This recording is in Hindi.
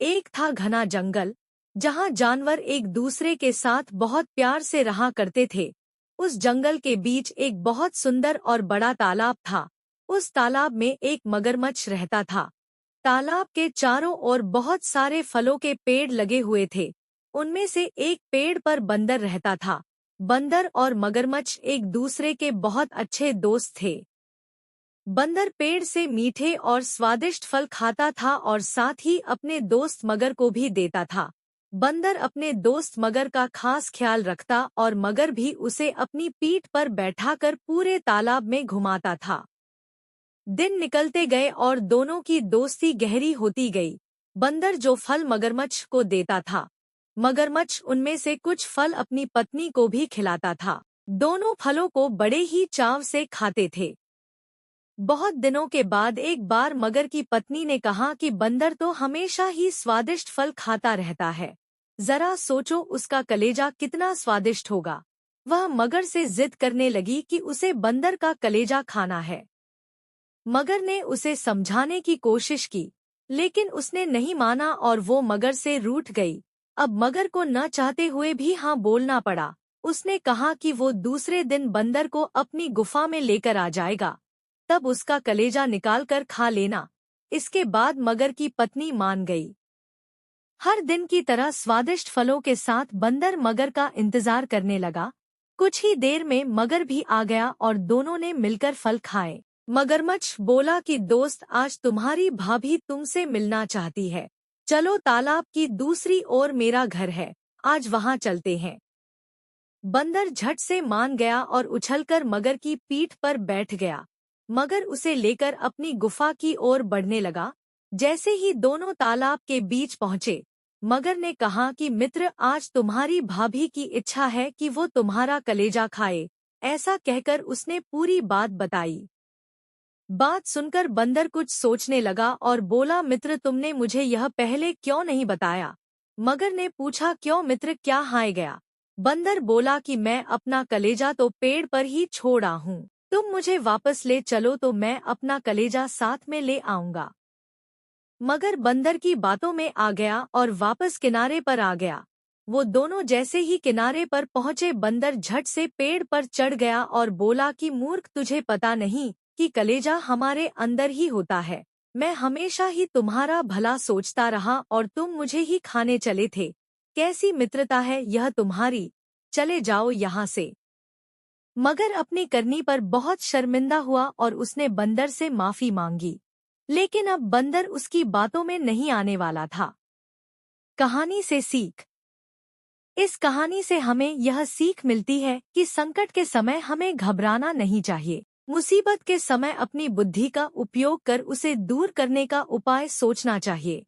एक था घना जंगल, जहाँ जानवर एक दूसरे के साथ बहुत प्यार से रहा करते थे। उस जंगल के बीच एक बहुत सुंदर और बड़ा तालाब था। उस तालाब में एक मगरमच्छ रहता था। तालाब के चारों ओर बहुत सारे फलों के पेड़ लगे हुए थे। उनमें से एक पेड़ पर बंदर रहता था। बंदर और मगरमच्छ एक दूसरे के बहुत अच्छे दोस्त थे। बंदर पेड़ से मीठे और स्वादिष्ट फल खाता था और साथ ही अपने दोस्त मगर को भी देता था। बंदर अपने दोस्त मगर का खास ख्याल रखता और मगर भी उसे अपनी पीठ पर बैठाकर पूरे तालाब में घुमाता था। दिन निकलते गए और दोनों की दोस्ती गहरी होती गई। बंदर जो फल मगरमच्छ को देता था, मगरमच्छ उनमें से कुछ फल अपनी पत्नी को भी खिलाता था। दोनों फलों को बड़े ही चाव से खाते थे। बहुत दिनों के बाद एक बार मगर की पत्नी ने कहा कि बंदर तो हमेशा ही स्वादिष्ट फल खाता रहता है। जरा सोचो उसका कलेजा कितना स्वादिष्ट होगा। वह मगर से जिद करने लगी कि उसे बंदर का कलेजा खाना है। मगर ने उसे समझाने की कोशिश की, लेकिन उसने नहीं माना और वो मगर से रूठ गई। अब मगर को न चाहते हुए भी हाँ बोलना पड़ा। उसने कहा कि वो दूसरे दिन बंदर को अपनी गुफा में लेकर आ जाएगा, तब उसका कलेजा निकालकर खा लेना। इसके बाद मगर की पत्नी मान गई। हर दिन की तरह स्वादिष्ट फलों के साथ बंदर मगर का इंतजार करने लगा। कुछ ही देर में मगर भी आ गया और दोनों ने मिलकर फल खाए। मगरमच्छ बोला कि दोस्त, आज तुम्हारी भाभी तुमसे मिलना चाहती है। चलो, तालाब की दूसरी ओर मेरा घर है, आज वहां चलते हैं। बंदर झट से मान गया और उछलकर मगर की पीठ पर बैठ गया। मगर उसे लेकर अपनी गुफा की ओर बढ़ने लगा। जैसे ही दोनों तालाब के बीच पहुंचे, मगर ने कहा कि मित्र, आज तुम्हारी भाभी की इच्छा है कि वो तुम्हारा कलेजा खाए। ऐसा कहकर उसने पूरी बात बताई। बात सुनकर बंदर कुछ सोचने लगा और बोला, मित्र, तुमने मुझे यह पहले क्यों नहीं बताया? मगर ने पूछा, क्यों मित्र, क्या हाय गया? बंदर बोला कि मैं अपना कलेजा तो पेड़ पर ही छोड़ा हूँ। तुम मुझे वापस ले चलो तो मैं अपना कलेजा साथ में ले आऊंगा। मगर बंदर की बातों में आ गया और वापस किनारे पर आ गया। वो दोनों जैसे ही किनारे पर पहुंचे, बंदर झट से पेड़ पर चढ़ गया और बोला कि मूर्ख, तुझे पता नहीं कि कलेजा हमारे अंदर ही होता है। मैं हमेशा ही तुम्हारा भला सोचता रहा और तुम मुझे ही खाने चले थे। कैसी मित्रता है यह तुम्हारी? चले जाओ यहाँ से। मगर अपनी करनी पर बहुत शर्मिंदा हुआ और उसने बंदर से माफी मांगी। लेकिन अब बंदर उसकी बातों में नहीं आने वाला था। कहानी से सीख। इस कहानी से हमें यह सीख मिलती है कि संकट के समय हमें घबराना नहीं चाहिए। मुसीबत के समय अपनी बुद्धि का उपयोग कर उसे दूर करने का उपाय सोचना चाहिए।